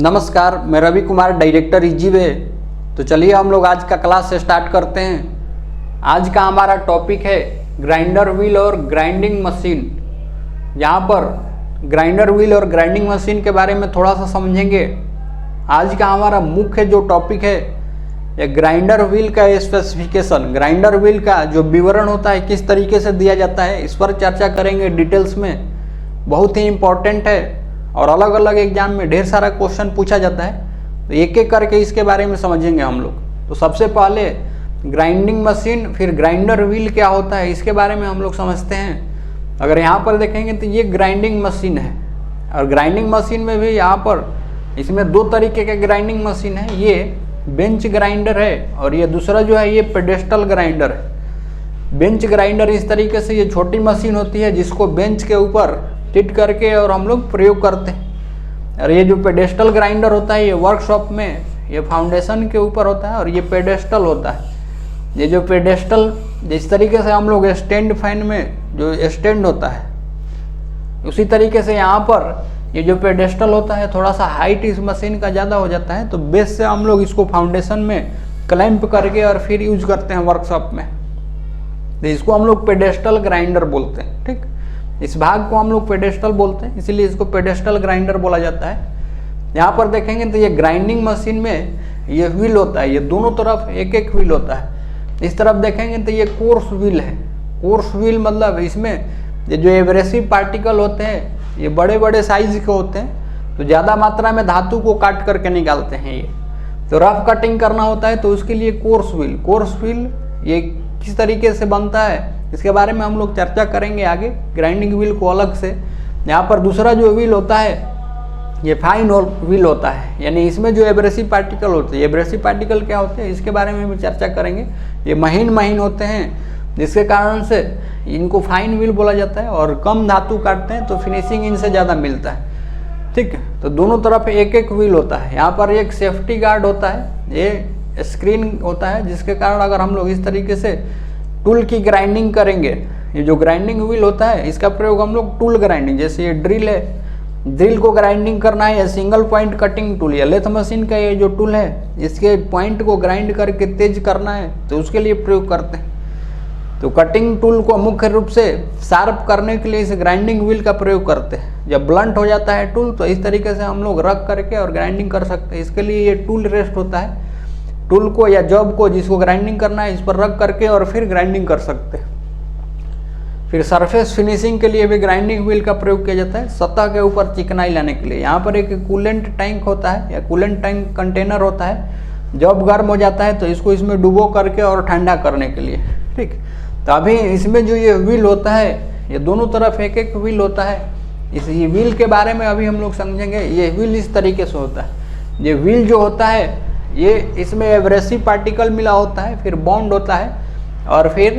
नमस्कार, मैं रवि कुमार, डायरेक्टर इजीवे। तो चलिए हम लोग आज का क्लास से स्टार्ट करते हैं। आज का हमारा टॉपिक है ग्राइंडर व्हील और ग्राइंडिंग मशीन। यहाँ पर ग्राइंडर व्हील और ग्राइंडिंग मशीन के बारे में थोड़ा सा समझेंगे। आज का हमारा मुख्य जो टॉपिक है ये ग्राइंडर व्हील का स्पेसिफिकेशन, ग्राइंडर व्हील का जो विवरण होता है किस तरीके से दिया जाता है, इस पर चर्चा करेंगे डिटेल्स में। बहुत ही इम्पोर्टेंट है और अलग अलग एग्जाम में ढेर सारा क्वेश्चन पूछा जाता है, तो एक एक करके इसके बारे में समझेंगे हम लोग। तो सबसे पहले ग्राइंडिंग मशीन, फिर ग्राइंडर व्हील क्या होता है इसके बारे में हम लोग समझते हैं। अगर यहाँ पर देखेंगे तो ये ग्राइंडिंग मशीन है, और ग्राइंडिंग मशीन में भी यहाँ पर इसमें दो तरीके के ग्राइंडिंग मशीन है। ये बेंच ग्राइंडर है और ये दूसरा जो है ये पेडेस्टल ग्राइंडर है। बेंच ग्राइंडर इस तरीके से ये छोटी मशीन होती है जिसको बेंच के ऊपर टिट करके और हम लोग प्रयोग करते हैं। और ये जो पेडेस्टल ग्राइंडर होता है ये वर्कशॉप में ये फाउंडेशन के ऊपर होता है और ये पेडेस्टल होता है। ये जो पेडेस्टल जिस तरीके से हम लोग स्टैंड फैन में जो स्टैंड होता है उसी तरीके से यहाँ पर ये जो पेडेस्टल होता है थोड़ा सा हाइट इस मशीन का ज़्यादा हो जाता है, तो बेस से हम लोग इसको फाउंडेशन में क्लैंप करके और फिर यूज करते हैं वर्कशॉप में। तो इसको हम लोग पेडेस्टल ग्राइंडर बोलते हैं। ठीक, इस भाग को हम लोग पेडेस्टल बोलते हैं, इसीलिए इसको पेडेस्टल ग्राइंडर बोला जाता है। यहाँ पर देखेंगे तो ये ग्राइंडिंग मशीन में ये व्हील होता है, ये दोनों तरफ एक एक व्हील होता है। इस तरफ देखेंगे तो ये कोर्स व्हील है। कोर्स व्हील मतलब इसमें ये जो एब्रेसिव पार्टिकल होते हैं ये बड़े बड़े साइज के होते हैं, तो ज़्यादा मात्रा में धातु को काट करके निकालते हैं। ये तो रफ कटिंग करना होता है, तो उसके लिए कोर्स व्हील ये किस तरीके से बनता है इसके बारे में हम लोग चर्चा करेंगे आगे। ग्राइंडिंग व्हील को अलग से। यहाँ पर दूसरा जो व्हील होता है ये फाइन व्हील होता है, यानी इसमें जो एब्रेसिव पार्टिकल होते हैं, एब्रेसिव पार्टिकल क्या होते हैं इसके बारे में भी चर्चा करेंगे। ये महीन होते हैं जिसके कारण से इनको फाइन व्हील बोला जाता है, और कम धातु काटते हैं तो फिनिशिंग इनसे ज़्यादा मिलता है। ठीक है, तो दोनों तरफ एक एक व्हील होता है। यहाँ पर एक सेफ्टी गार्ड होता है, ये स्क्रीन होता है जिसके कारण अगर हम लोग इस तरीके से टूल की ग्राइंडिंग करेंगे, ये जो ग्राइंडिंग व्हील होता है इसका प्रयोग हम लोग टूल ग्राइंडिंग, जैसे ये ड्रिल है, ड्रिल को ग्राइंडिंग करना है, या सिंगल पॉइंट कटिंग टूल या लेथ मशीन का ये जो टूल है इसके पॉइंट को ग्राइंड करके तेज करना है तो उसके लिए प्रयोग करते हैं। तो कटिंग टूल को मुख्य रूप से शार्प करने के लिए इस ग्राइंडिंग व्हील का प्रयोग करते हैं। जब ब्लंट हो जाता है टूल तो इस तरीके से हम लोग रख करके और ग्राइंडिंग कर सकते हैं। इसके लिए ये टूल रेस्ट होता है, टूल को या जॉब को जिसको ग्राइंडिंग करना है इस पर रख करके और फिर ग्राइंडिंग कर सकते हैं। फिर सरफेस फिनिशिंग के लिए भी ग्राइंडिंग व्हील का प्रयोग किया जाता है, सतह के ऊपर चिकनाई लाने के लिए। यहाँ पर एक कूलेंट टैंक होता है या कूलेंट टैंक कंटेनर होता है। जब गर्म हो जाता है तो इसको इसमें डुबो करके और ठंडा करने के लिए। ठीक, तो अभी इसमें जो ये व्हील होता है ये दोनों तरफ एक एक व्हील होता है। इस ये व्हील के बारे में अभी हम लोग समझेंगे। ये व्हील इस तरीके से होता है। ये व्हील जो होता है ये इसमें एब्रेसिव पार्टिकल मिला होता है, फिर बॉन्ड होता है, और फिर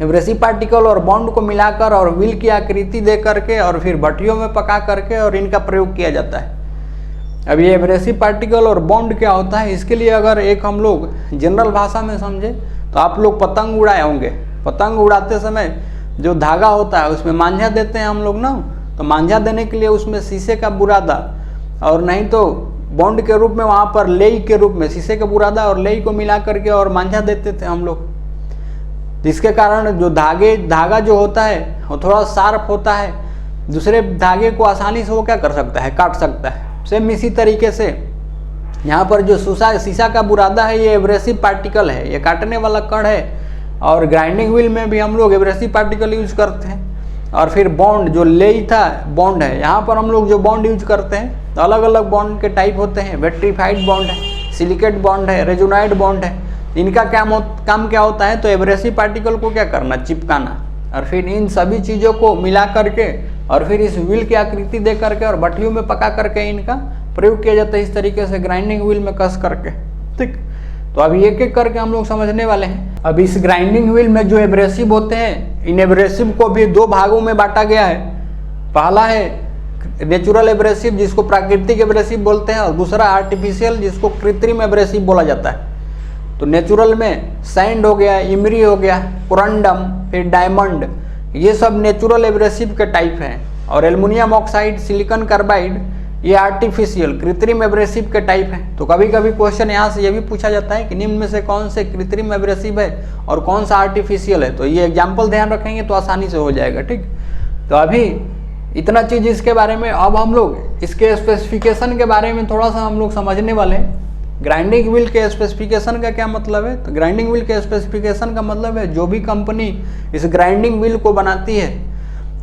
एब्रेसिव पार्टिकल और बॉन्ड को मिलाकर और व्हील की आकृति दे करके और फिर भट्टियों में पका करके और इनका प्रयोग किया जाता है। अब ये एब्रेसिव पार्टिकल और बॉन्ड क्या होता है इसके लिए अगर एक हम लोग जनरल भाषा में समझे तो आप लोग पतंग उड़ाए होंगे। पतंग उड़ाते समय जो धागा होता है उसमें मांझा देते हैं हम लोग ना, तो मांझा देने के लिए उसमें शीशे का बुरादा और नहीं तो बॉन्ड के रूप में वहाँ पर लेई के रूप में शीशे का बुरादा और लेई को मिला करके और मांझा देते थे हम लोग, जिसके कारण जो धागा जो होता है वो थोड़ा शार्प होता है, दूसरे धागे को आसानी से वो क्या कर सकता है, काट सकता है। सेम इसी तरीके से यहाँ पर जो शीशा का बुरादा है ये एब्रेसिव पार्टिकल है, ये काटने वाला कण है, और ग्राइंडिंग व्हील में भी हम लोग एब्रेसिव पार्टिकल यूज करते हैं। और फिर बॉन्ड जो लेई था बॉन्ड है, यहाँ पर हम लोग जो बॉन्ड यूज करते हैं तो अलग अलग बॉन्ड के टाइप होते हैं। वेट्रीफाइड बॉन्ड है, सिलिकेट बॉन्ड है, रेजोनाइड बॉन्ड है। इनका काम क्या होता है, तो एब्रेसिव पार्टिकल को क्या करना, चिपकाना, और फिर इन सभी चीज़ों को मिला करके और फिर इस व्हील की आकृति दे करके और भट्टियों में पका करके इनका प्रयोग किया जाता है इस तरीके से ग्राइंडिंग व्हील में कस करके। ठीक, तो अभी एक एक करके हम लोग समझने वाले हैं। अब इस ग्राइंडिंग व्हील में जो एब्रेसिव होते हैं इन एब्रेसिव को भी दो भागों में बांटा गया है। पहला है नेचुरल एब्रेसिव जिसको प्राकृतिक एब्रेसिव बोलते हैं, और दूसरा आर्टिफिशियल जिसको कृत्रिम एब्रेसिव बोला जाता है। तो नेचुरल में सैंड हो गया, इमरी हो गया, कोरंडम, फिर डायमंड, ये सब नेचुरल एब्रेसिव के टाइप हैं। और एल्युमिनियम ऑक्साइड, सिलिकॉन कार्बाइड ये आर्टिफिशियल कृत्रिम एब्रेसिव के टाइप है। तो कभी कभी क्वेश्चन यहाँ से ये भी पूछा जाता है कि निम्न में से कौन से कृत्रिम एब्रेसिव है और कौन सा आर्टिफिशियल है। तो ये एग्जाम्पल ध्यान रखेंगे तो आसानी से हो जाएगा। ठीक, तो अभी इतना चीज़ इसके बारे में। अब हम लोग इसके स्पेसिफिकेशन के बारे में थोड़ा सा हम लोग समझने वाले हैं। ग्राइंडिंग व्हील के स्पेसिफिकेशन का क्या मतलब है? तो ग्राइंडिंग व्हील के स्पेसिफिकेशन का मतलब है जो भी कंपनी इस ग्राइंडिंग व्हील को बनाती है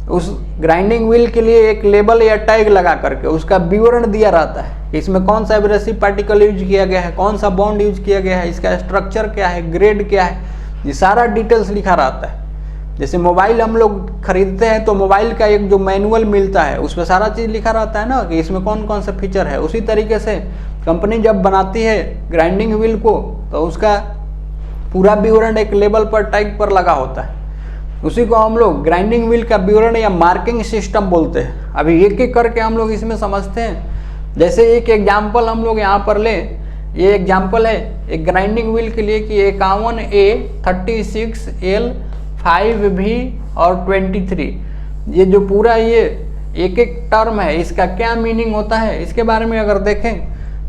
उस ग्राइंडिंग व्हील के लिए एक लेबल या टैग लगा करके उसका विवरण दिया रहता है कि इसमें कौन सा एब्रेसिव पार्टिकल यूज किया गया है, कौन सा बॉन्ड यूज किया गया है, इसका स्ट्रक्चर क्या है, ग्रेड क्या है, ये सारा डिटेल्स लिखा रहता है। जैसे मोबाइल हम लोग खरीदते हैं तो मोबाइल का एक जो मैनुअल मिलता है उसमें सारा चीज़ लिखा रहता है ना कि इसमें कौन कौन सा फीचर है। उसी तरीके से कंपनी जब बनाती है ग्राइंडिंग व्हील को तो उसका पूरा विवरण एक लेबल पर टैग पर लगा होता है। उसी को हम लोग ग्राइंडिंग व्हील का विवरण या मार्किंग सिस्टम बोलते हैं। अभी एक एक करके हम लोग इसमें समझते हैं। जैसे एक एग्जाम्पल हम लोग यहाँ पर ले, ये एग्जाम्पल है एक ग्राइंडिंग व्हील के लिए कि 51A 36L 5V और 23, ये जो पूरा ये एक एक टर्म है इसका क्या मीनिंग होता है इसके बारे में अगर देखें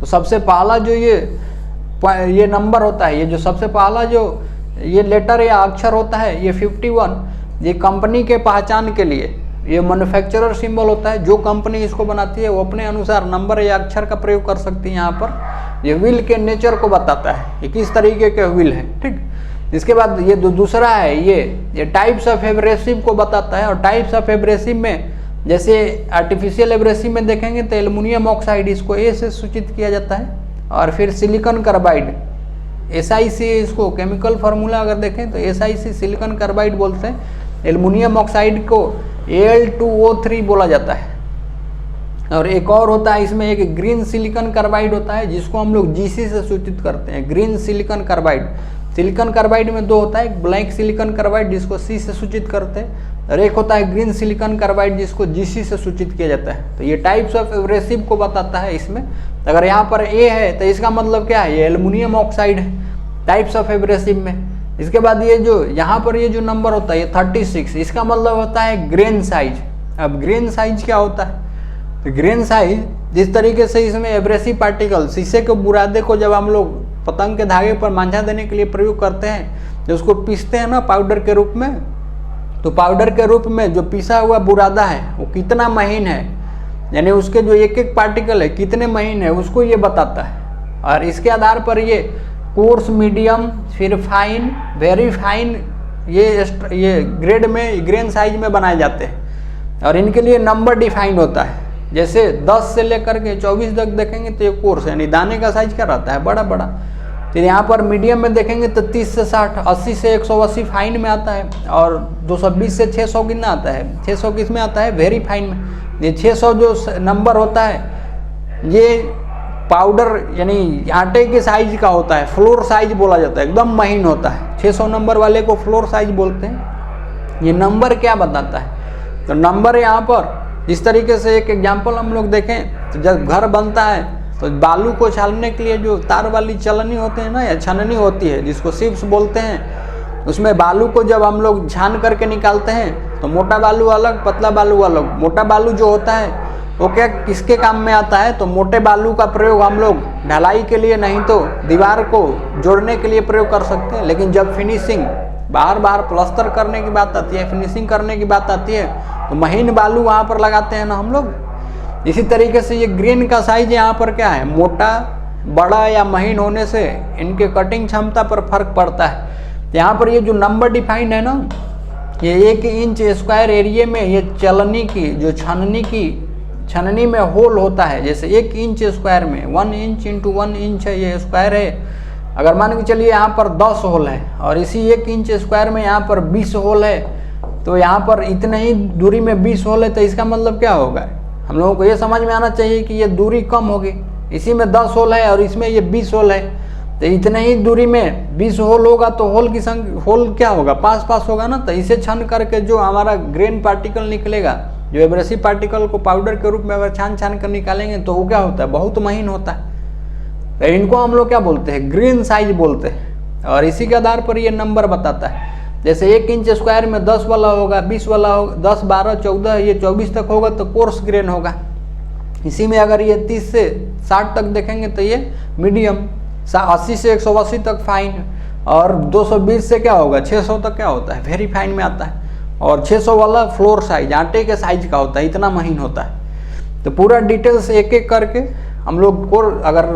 तो सबसे पहला जो ये नंबर होता है, ये जो सबसे पहला जो ये लेटर या अक्षर होता है ये 51, ये कंपनी के पहचान के लिए ये मैन्युफैक्चरर सिंबल होता है। जो कंपनी इसको बनाती है वो अपने अनुसार नंबर या अक्षर का प्रयोग कर सकती है। यहाँ पर ये व्हील के नेचर को बताता है कि किस तरीके के व्हील है। ठीक, इसके बाद ये दूसरा है ये टाइप्स ऑफ एब्रेसिव को बताता है। और टाइप्स ऑफ एब्रेसिव में जैसे आर्टिफिशियल एब्रेसिव में देखेंगे तो एल्युमिनियम ऑक्साइड इसको ए से सूचित किया जाता है। और फिर सिलिकॉन कार्बाइड SiC, इसको केमिकल फार्मूला अगर देखें तो SiC सिलिकॉन कार्बाइड बोलते हैं। एल्युमिनियम ऑक्साइड को Al2O3 बोला जाता है। और एक और होता है इसमें एक ग्रीन सिलिकॉन कार्बाइड होता है जिसको हम लोग Gc से सूचित करते हैं, green silicon carbide. Silicon carbide में दो होता है, एक ब्लैक सिलिकॉन कार्बाइड जिसको C से सूचित करते हैं और एक होता है ग्रीन सिलिकॉन कार्बाइड जिसको Gc से सूचित किया जाता है। तो ये टाइप्स ऑफ एब्रेसिव को बताता है इसमें। अगर यहाँ पर A है तो इसका मतलब क्या है, ये एल्युमिनियम ऑक्साइड है टाइप्स ऑफ एब्रेसिव में। इसके बाद ये जो यहाँ पर ये जो नंबर होता है ये 36, इसका मतलब होता है ग्रेन साइज। अब ग्रेन साइज क्या होता है? तो ग्रेन साइज जिस तरीके से इसमें एब्रेसिव पार्टिकल शीशे के बुरादे को जब हम लोग पतंग के धागे पर मांझा देने के लिए प्रयोग करते हैं, जो उसको पीसते हैं ना पाउडर के रूप में, तो पाउडर के रूप में जो पिसा हुआ बुरादा है वो कितना महीन है, यानी उसके जो एक एक पार्टिकल है कितने महीन है उसको ये बताता है। और इसके आधार पर ये कोर्स, मीडियम, फिर फाइन, वेरी फाइन, ये ग्रेड में ग्रेन साइज में बनाए जाते हैं। और इनके लिए नंबर डिफाइंड होता है। जैसे 10 से लेकर के 24 तक देखेंगे तो ये कोर्स यानी दाने का साइज क्या रहता है, बड़ा बड़ा। तो यहाँ पर मीडियम में देखेंगे तो 30 से 60, 80 से 180 फाइन में आता है और 220 से 600 कितना आता है, 600 किस में आता है, वेरी फाइन में। ये 600 जो नंबर होता है ये पाउडर यानी आटे के साइज का होता है, फ्लोर साइज बोला जाता है, एकदम महीन होता है। 600 नंबर वाले को फ्लोर साइज बोलते हैं। ये नंबर क्या बताता है? तो नंबर यहाँ पर इस तरीके से एक एग्जाम्पल हम लोग देखें तो जब घर बनता है तो बालू को छानने के लिए जो तार वाली चलनी होते हैं ना या छननी होती है जिसको शिप्स बोलते हैं, उसमें बालू को जब हम लोग छान करके निकालते हैं तो मोटा बालू अलग, पतला बालू अलग। मोटा बालू जो होता है वो क्या किसके काम में आता है? तो मोटे बालू का प्रयोग हम लोग ढलाई के लिए नहीं तो दीवार को जोड़ने के लिए प्रयोग कर सकते हैं। लेकिन जब फिनिशिंग बार बार प्लास्टर करने की बात आती है, फिनिशिंग करने की बात आती है तो महीन बालू वहाँ पर लगाते हैं ना हम लोग। इसी तरीके से ये ग्रेन का साइज यहाँ पर क्या है, मोटा, बड़ा या महीन होने से इनके कटिंग क्षमता पर फर्क पड़ता है। यहाँ पर ये जो नंबर डिफाइंड है ना, ये 1 इंच स्क्वायर एरिया में ये चलनी की जो छननी में होल होता है, जैसे 1 इंच स्क्वायर में 1 इंच इंटू 1 इंच है ये स्क्वायर है। अगर मान के चलिए यहाँ पर 10 होल है और इसी 1 इंच स्क्वायर में यहाँ पर 20 होल है, तो यहाँ पर इतने ही दूरी में 20 होल है, तो इसका मतलब क्या होगा? हम लोगों को ये समझ में आना चाहिए कि ये दूरी कम होगी। इसी में 10 होल है और इसमें ये 20 होल है, तो इतने ही दूरी में 20 होल होगा तो होल की संख्या, होल क्या होगा, पास होगा ना। तो इसे छान करके जो हमारा ग्रेन पार्टिकल निकलेगा, जो एब्रेसिव पार्टिकल को पाउडर के रूप में अगर छान कर निकालेंगे तो वो क्या होता है, बहुत महीन होता है। तो इनको हम लोग क्या बोलते हैं, ग्रेन साइज बोलते हैं। और इसी के आधार पर ये नंबर बताता है। जैसे 1 इंच स्क्वायर में 10 वाला होगा, 20 वाला होगा, 10, 12, 14, ये 24 तक होगा तो कोर्स ग्रेन होगा। इसी में अगर ये 30 से 60 तक देखेंगे तो ये मीडियम, 80 से 180 तक फाइन, और 220 से क्या होगा 600 तक क्या होता है वेरी फाइन में आता है, और 600 वाला फ्लोर साइज आटे के साइज का होता है, इतना महीन होता है। तो पूरा डिटेल्स एक एक करके हम लोग कोर्स अगर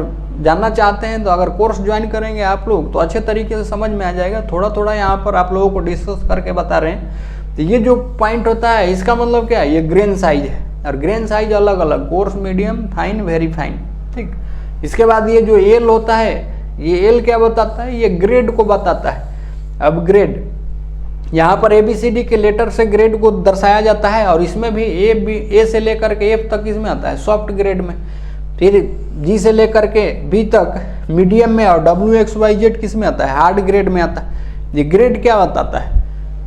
जानना चाहते हैं तो अगर कोर्स ज्वाइन करेंगे आप लोग तो अच्छे तरीके से समझ में आ जाएगा। थोड़ा थोड़ा यहाँ पर आप लोगों को डिस्कस करके बता रहे हैं। तो ये जो पॉइंट होता है इसका मतलब क्या है, ये ग्रेन साइज है, और ग्रेन साइज अलग अलग, course, medium, fine, very fine, ठीक। इसके बाद ये जो एल होता है, ये एल क्या बताता है, ये ग्रेड को बताता है। अब ग्रेड यहाँ पर ABCD के लेटर से ग्रेड को दर्शाया जाता है, और इसमें भी ए से लेकर के F तक इसमें आता है सॉफ्ट ग्रेड में, फिर G से लेकर के B तक मीडियम में, और WXYZ किस में आता है हार्ड ग्रेड में आता है। ये ग्रेड क्या बताता है,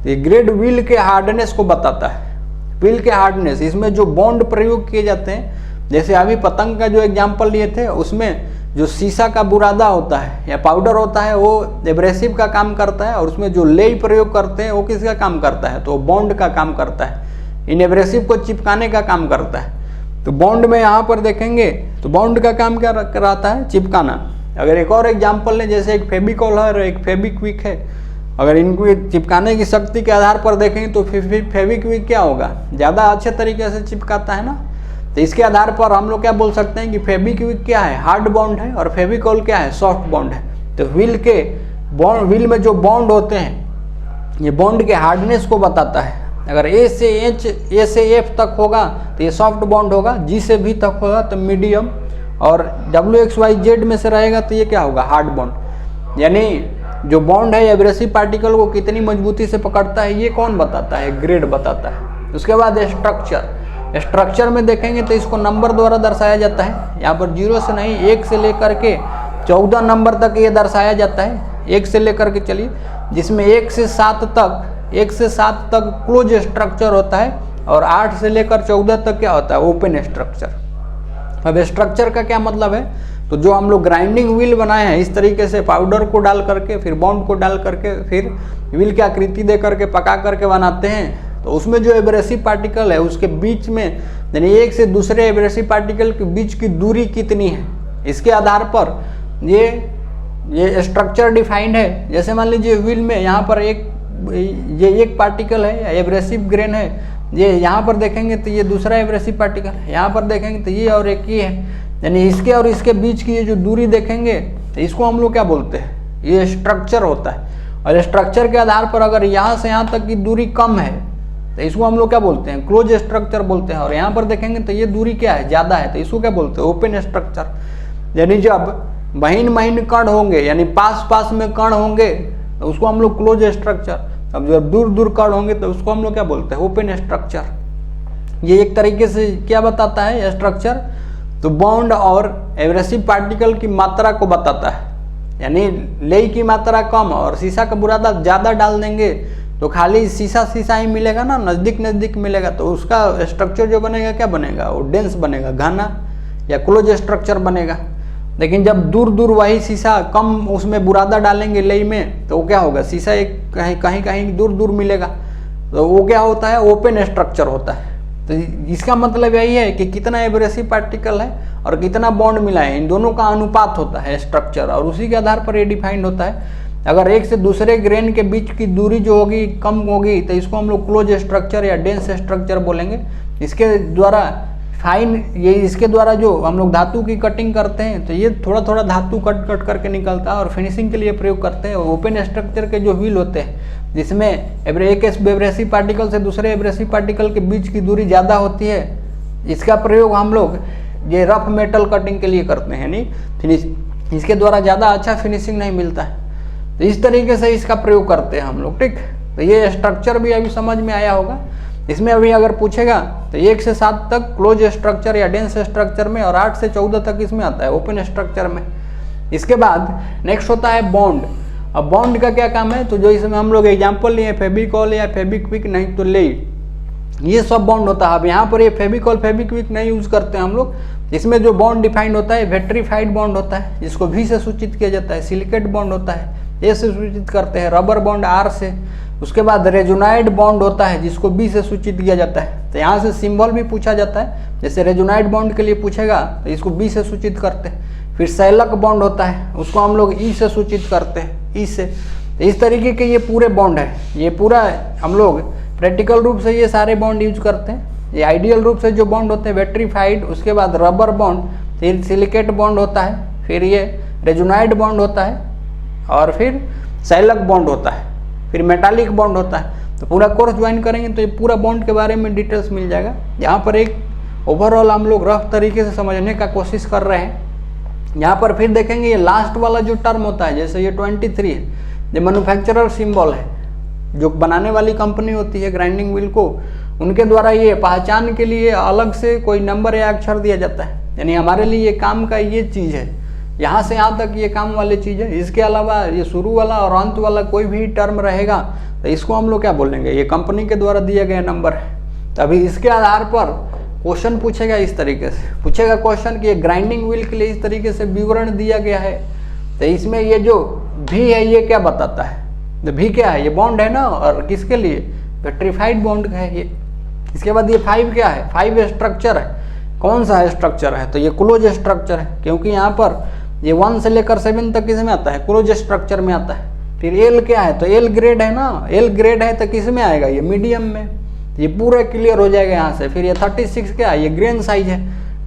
ये ग्रेड व्हील के हार्डनेस को बताता है, व्हील के हार्डनेस। इसमें जो बॉन्ड प्रयोग किए जाते हैं, जैसे अभी पतंग का जो एग्जाम्पल लिए थे उसमें जो शीशा का बुरादा होता है या पाउडर होता है वो एब्रेसिव का काम करता है, और उसमें जो लेई प्रयोग करते हैं वो किसका काम करता है, तो बॉन्ड का काम करता है, इन एब्रेसिव को चिपकाने का काम करता है। तो बॉन्ड में यहाँ पर देखेंगे तो बॉन्ड का काम क्या कराता है, चिपकाना। अगर एक और एग्जाम्पल लें, जैसे एक फेविकॉल है और एक फेविक्विक है, अगर इनको चिपकाने की शक्ति के आधार पर देखेंगे तो फेविक्विक क्या होगा, ज़्यादा अच्छे तरीके से चिपकाता है ना। तो इसके आधार पर हम लोग क्या बोल सकते हैं कि फेविक्विक क्या है, हार्ड बॉन्ड है, और फेविकॉल क्या है, सॉफ्ट बॉन्ड है। तो व्हील में जो बॉन्ड होते हैं ये बॉन्ड के हार्डनेस को बताता है। अगर A से F तक होगा तो ये सॉफ्ट बॉन्ड होगा, G से B तक होगा तो मीडियम, और WXYZ में से रहेगा तो ये क्या होगा, हार्ड बॉन्ड। यानी जो बॉन्ड है एब्रेसिव पार्टिकल को कितनी मजबूती से पकड़ता है ये कौन बताता है, ग्रेड बताता है। उसके बाद स्ट्रक्चर में देखेंगे तो इसको नंबर द्वारा दर्शाया जाता है। यहाँ पर 0 से नहीं, 1 से लेकर के 14 नंबर तक ये दर्शाया जाता है, 1 से लेकर के चलिए, जिसमें 1 से 7 तक क्लोज स्ट्रक्चर होता है, और 8 से लेकर 14 तक क्या होता है, ओपन स्ट्रक्चर। अब स्ट्रक्चर का क्या मतलब है, तो जो हम लोग ग्राइंडिंग व्हील बनाए हैं इस तरीके से पाउडर को डाल करके, फिर बॉन्ड को डाल करके, फिर व्हील की आकृति दे करके पका करके बनाते हैं, तो उसमें जो एब्रेसिव पार्टिकल है उसके बीच में, यानी एक से दूसरे एब्रेसिव पार्टिकल के बीच की दूरी कितनी है, इसके आधार पर ये स्ट्रक्चर डिफाइंड है। जैसे मान लीजिए व्हील में यहाँ पर एक पार्टिकल है, एब्रेसिव ग्रेन है, ये यहाँ पर देखेंगे तो ये दूसरा एब्रेसिव पार्टिकल है, यहाँ पर देखेंगे तो ये और एक ये है, यानी इसके और इसके बीच की ये जो दूरी देखेंगे तो इसको हम लोग क्या बोलते हैं, ये स्ट्रक्चर होता है। और स्ट्रक्चर के आधार पर अगर यहाँ से यहाँ तक की दूरी कम है तो इसको हम लोग क्या बोलते हैं, क्लोज स्ट्रक्चर बोलते हैं। और यहाँ पर देखेंगे तो ये दूरी क्या है, ज़्यादा है, तो इसको क्या बोलते हैं, ओपन स्ट्रक्चर। यानी जब महीन कण होंगे, यानी पास में कण होंगे तो उसको हम लोग क्लोज स्ट्रक्चर, अब जब दूर कण होंगे तो उसको हम लोग क्या बोलते हैं, ओपन स्ट्रक्चर। ये एक तरीके से क्या बताता है स्ट्रक्चर, तो बॉन्ड और एब्रेसिव पार्टिकल की मात्रा को बताता है। यानी लेई की मात्रा कम और शीशा का बुरादा ज़्यादा डाल देंगे तो खाली शीशा ही मिलेगा ना, नज़दीक मिलेगा, तो उसका स्ट्रक्चर जो बनेगा क्या बनेगा, वो डेंस बनेगा, घना या क्लोज स्ट्रक्चर बनेगा। लेकिन जब दूर वही शीशा कम उसमें बुरादा डालेंगे लेई में तो वो क्या होगा, शीशा एक कहीं दूर मिलेगा, तो वो क्या होता है, ओपन स्ट्रक्चर होता है। तो इसका मतलब यही है कि कितना एब्रेसिव पार्टिकल है और कितना बॉन्ड मिला है, इन दोनों का अनुपात होता है स्ट्रक्चर, और उसी के आधार पर ये डिफाइंड होता है। अगर एक से दूसरे ग्रेन के बीच की दूरी जो होगी कम होगी तो इसको हम लोग क्लोज स्ट्रक्चर या डेंस स्ट्रक्चर बोलेंगे। इसके द्वारा जो हम लोग धातु की कटिंग करते हैं तो ये थोड़ा धातु कट करके निकलता है और फिनिशिंग के लिए प्रयोग करते हैं। ओपन स्ट्रक्चर के जो व्हील होते हैं जिसमें एक एब्रेसिव पार्टिकल से दूसरे एब्रेसिव पार्टिकल के बीच की दूरी ज़्यादा होती है, इसका प्रयोग हम लोग ये रफ मेटल कटिंग के लिए करते हैं, नहीं फिनिश, इसके द्वारा ज़्यादा अच्छा फिनिशिंग नहीं मिलता है, तो इस तरीके से इसका प्रयोग करते हैं हम लोग, ठीक। तो ये स्ट्रक्चर भी अभी समझ में आया होगा। इसमें अभी अगर पूछेगा तो 1 से 7 तक क्लोज स्ट्रक्चर या डेंस स्ट्रक्चर में, और 8 से 14 तक इसमें आता है ओपन स्ट्रक्चर में। इसके बाद नेक्स्ट होता है बॉन्ड। अब बॉन्ड का क्या काम है, तो जो इसमें हम लोग एग्जाम्पल लिए फेविकॉल या फेविक्विक, नहीं तो लेई, ये सब बॉन्ड होता है। अब यहाँ पर ये फेविकॉल फेविक्विक नहीं यूज करते हैं हम लोग। इसमें जो बॉन्ड डिफाइंड होता है वेट्रीफाइड बॉन्ड होता है, जिसको V से सूचित किया जाता है। सिलिकेट बॉन्ड होता है, A से सूचित करते हैं। रबर बॉन्ड R से, उसके बाद रेजोनाइड बॉन्ड होता है जिसको बी से सूचित किया जाता है। तो यहाँ से सिंबल भी पूछा जाता है, जैसे रेजोनाइड बॉन्ड के लिए पूछेगा तो इसको बी से सूचित करते हैं। फिर सैलक बॉन्ड होता है, उसको हम लोग ई से सूचित करते हैं, ई से। तो इस तरीके के ये पूरे बॉन्ड है, ये पूरा हम लोग प्रैक्टिकल रूप से ये सारे बॉन्ड यूज करते हैं। ये आइडियल रूप से जो बॉन्ड होते हैं वेट्रीफाइड, उसके बाद रबर बॉन्ड, फिर सिलिकेट बॉन्ड होता है, फिर ये रेजोनाइड बॉन्ड होता है, और फिर सैलक बॉन्ड होता है, फिर मेटालिक बॉन्ड होता है। तो पूरा कोर्स ज्वाइन करेंगे तो ये पूरा बॉन्ड के बारे में डिटेल्स मिल जाएगा। यहाँ पर एक ओवरऑल हम लोग रफ तरीके से समझने का कोशिश कर रहे हैं। यहाँ पर फिर देखेंगे ये लास्ट वाला जो टर्म होता है, जैसे ये 23 है, ये मैन्युफैक्चरर सिंबल है, जो बनाने वाली कंपनी होती है ग्राइंडिंग व्हील को, उनके द्वारा ये पहचान के लिए अलग से कोई नंबर या अक्षर दिया जाता है। यानी हमारे लिए ये काम का ये चीज़ है, यहाँ से यहाँ तक ये काम वाली चीज़ है। इसके अलावा ये शुरू वाला और अंत वाला कोई भी टर्म रहेगा तो इसको हम लोग क्या बोलेंगे, ये कंपनी के द्वारा दिया गया नंबर है। तभी इसके आधार पर क्वेश्चन पूछेगा, इस तरीके से पूछेगा क्वेश्चन कि ये ग्राइंडिंग व्हील के लिए इस तरीके से विवरण दिया गया है, तो इसमें ये जो भी है ये क्या बताता है। तो भी क्या है, ये बॉन्ड है ना, और किसके लिए, वेट्रीफाइड बॉन्ड का है ये। इसके बाद ये 5 क्या है, 5 स्ट्रक्चर है। कौन सा स्ट्रक्चर है, तो ये क्लोज स्ट्रक्चर है, क्योंकि यहाँ पर ये 1 से लेकर 7 तक किस में आता है, क्लोज स्ट्रक्चर में आता है। फिर एल क्या है, तो एल ग्रेड है ना, एल ग्रेड है तो किस में आएगा, ये मीडियम में। ये पूरा क्लियर हो जाएगा यहाँ से। फिर ये 36 क्या है, ये ग्रेन साइज है,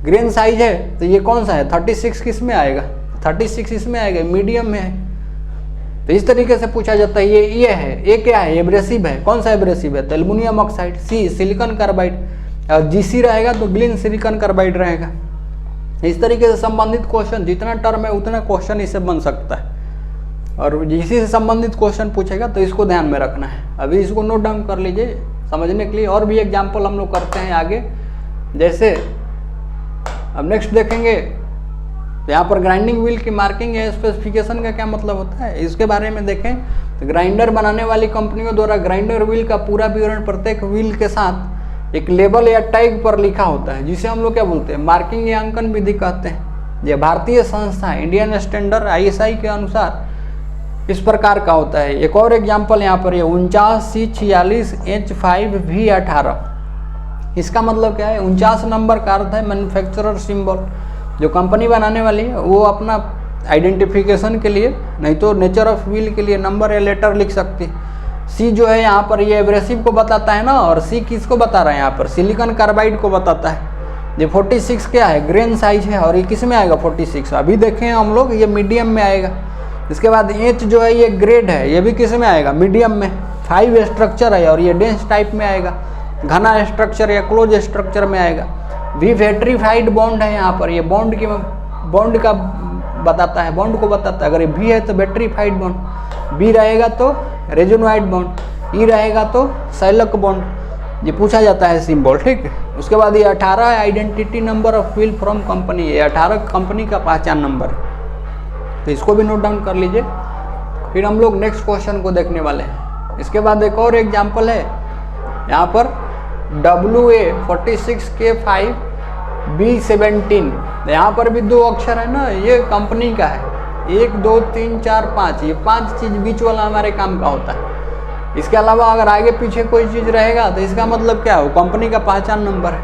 ग्रेन साइज है तो ये कौन सा है, 36 किस में आएगा, 36 इसमें आएगा, मीडियम में है। तो इस तरीके से पूछा जाता है। ये है, ये क्या है, एब्रेसिव है, कौन सा एब्रेसिव है, तो एल्युमिनियम ऑक्साइड। सी सिलिकॉन कार्बाइड, और जीसी रहेगा तो ग्लिन सिलिकॉन कार्बाइड रहेगा। इस तरीके से संबंधित क्वेश्चन जितना टर्म है उतना क्वेश्चन इससे बन सकता है, और इसी से संबंधित क्वेश्चन पूछेगा तो इसको ध्यान में रखना है। अभी इसको नोट डाउन कर लीजिए समझने के लिए। और भी एग्जाम्पल हम लोग करते हैं आगे, जैसे अब नेक्स्ट देखेंगे यहाँ पर ग्राइंडिंग व्हील की मार्किंग या स्पेसिफिकेशन का क्या मतलब होता है, इसके बारे में देखें। तो ग्राइंडर बनाने वाली कंपनियों द्वारा ग्राइंडर व्हील का पूरा विवरण प्रत्येक व्हील के साथ एक लेबल या टैग पर लिखा होता है, जिसे हम लोग क्या बोलते हैं, मार्किंग या अंकन विधि कहते हैं। यह भारतीय संस्था इंडियन स्टैंडर्ड ISI के अनुसार इस प्रकार का होता है। एक और एग्जाम्पल यहाँ पर 49C46H5V18। इसका मतलब क्या है, 49 नंबर का अर्थ है मैन्युफैक्चरर सिंबल। जो कंपनी बनाने वाली है वो अपना आइडेंटिफिकेशन के लिए, नहीं तो नेचर ऑफ व्हील के लिए नंबर या लेटर लिख सकती है। सी जो है यहाँ पर ये एब्रेसिव को बताता है ना, और सी किसको बता रहा है, यहाँ पर सिलिकॉन कार्बाइड को बताता है। ये 46 क्या है, ग्रेन साइज है, और ये किस में आएगा 46, अभी देखें हम लोग ये मीडियम में आएगा। इसके बाद एच जो है ये ग्रेड है, ये भी किस में आएगा, मीडियम में। 5 स्ट्रक्चर है और ये डेंस टाइप में आएगा, घना स्ट्रक्चर या क्लोज स्ट्रक्चर में आएगा। वी वेट्रीफाइड बॉन्ड है यहाँ पर, ये बॉन्ड का बताता है, बॉन्ड को बताता है। अगर ये भी है तो वेट्रीफाइड बॉन्ड, बी रहेगा तो रेजोनाइड बॉन्ड, ई रहेगा तो सैलक बॉन्ड। ये पूछा जाता है सिंबल, ठीक है। उसके बाद ये 18 है, identity number of wheel from company, ये 18 कंपनी का पहचान नंबर है, तो इसको भी नोट डाउन कर लीजिए। फिर हम लोग नेक्स्ट क्वेश्चन को देखने वाले हैं। इसके बाद एक और एग्जाम्पल है यहाँ पर WA46K5B17। यहाँ पर भी 2 अक्षर है ना, ये कंपनी का है, 1 2 3 4 5, ये 5 चीज़ बीच वाला हमारे काम का होता है। इसके अलावा अगर आगे पीछे कोई चीज़ रहेगा तो इसका मतलब क्या हो, कंपनी का पहचान नंबर है।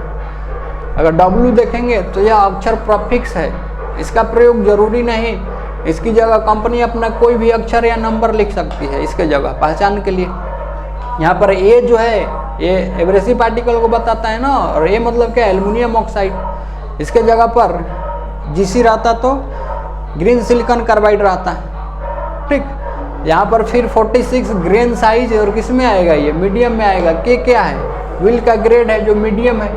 अगर W देखेंगे तो यह अक्षर प्रीफिक्स है, इसका प्रयोग जरूरी नहीं, इसकी जगह कंपनी अपना कोई भी अक्षर या नंबर लिख सकती है इसके जगह पहचान के लिए। यहाँ पर ए जो है ये एब्रेसिव पार्टिकल को बताता है ना, और ये मतलब क्या है, एल्युमिनियम ऑक्साइड। इसके जगह पर GC रहता तो ग्रीन सिलिकॉन कार्बाइड रहता है, ठीक। यहाँ पर फिर 46 ग्रेन साइज, और किस में आएगा, ये मीडियम में आएगा। के क्या है, व्हील का ग्रेड है जो मीडियम है।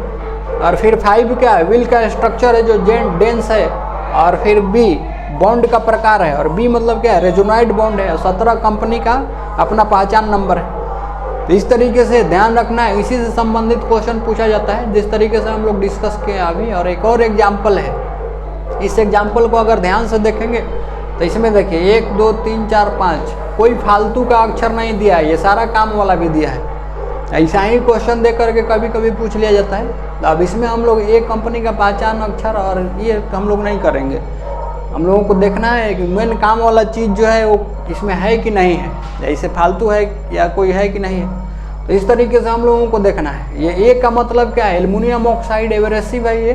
और फिर 5 क्या है, व्हील का स्ट्रक्चर है जो डेंस है। और फिर बी बॉन्ड का प्रकार है, और बी मतलब क्या है, रेजोनाइड बॉन्ड है। 17 कंपनी का अपना पहचान नंबर है। तो इस तरीके से ध्यान रखना है, इसी से संबंधित क्वेश्चन पूछा जाता है, जिस तरीके से हम लोग डिस्कस किए अभी। और एक और एग्जाम्पल है, इस एग्जाम्पल को अगर ध्यान से देखेंगे तो इसमें देखिए 1 2 3 4 5 कोई फालतू का अक्षर नहीं दिया है, ये सारा काम वाला भी दिया है। ऐसा ही क्वेश्चन दे करके कभी कभी पूछ लिया जाता है। तो अब इसमें हम लोग एक कंपनी का पहचान अक्षर और ये हम लोग नहीं करेंगे, हम लोगों को देखना है कि मेन काम वाला चीज़ जो है वो इसमें है कि नहीं है, या इसे फालतू है या कोई है कि नहीं है। तो इस तरीके से हम लोगों को देखना है। ये ए का मतलब क्या है, एल्युमिनियम ऑक्साइड एब्रेसिव है ये।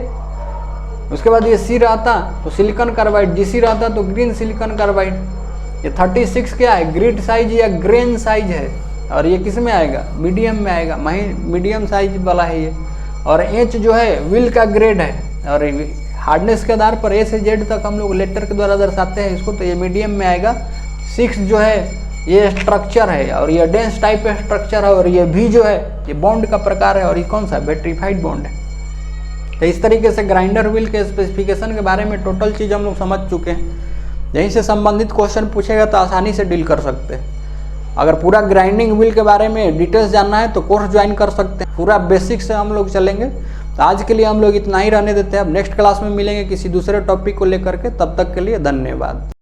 उसके बाद ये सी रहता तो सिलिकॉन कार्बाइड, जीसी रहता तो ग्रीन सिलिकॉन कार्बाइड। ये 36 क्या है, ग्रिड साइज या ग्रेन साइज है, और ये किस में आएगा, मीडियम में आएगा, मीडियम साइज वाला है ये। और एच जो है व्हील का ग्रेड है, और हार्डनेस के आधार पर ए से जेड तक हम लोग लेटर के द्वारा दर्शाते हैं इसको, तो ये मीडियम में आएगा। 6 जो है ये स्ट्रक्चर है, और ये डेंस टाइप स्ट्रक्चर है, और ये भी जो है ये बॉन्ड का प्रकार है, और ये कौन सा वेट्रीफाइड बॉन्ड है। तो इस तरीके से ग्राइंडर व्हील के स्पेसिफिकेशन के बारे में टोटल चीज़ हम लोग समझ चुके हैं। यहीं से संबंधित क्वेश्चन पूछेगा तो आसानी से डील कर सकते हैं। अगर पूरा ग्राइंडिंग व्हील के बारे में डिटेल्स जानना है तो कोर्स ज्वाइन कर सकते हैं, पूरा बेसिक से हम लोग चलेंगे। तो आज के लिए हम लोग इतना ही रहने देते हैं, अब नेक्स्ट क्लास में मिलेंगे किसी दूसरे टॉपिक को लेकर के, तब तक के लिए धन्यवाद।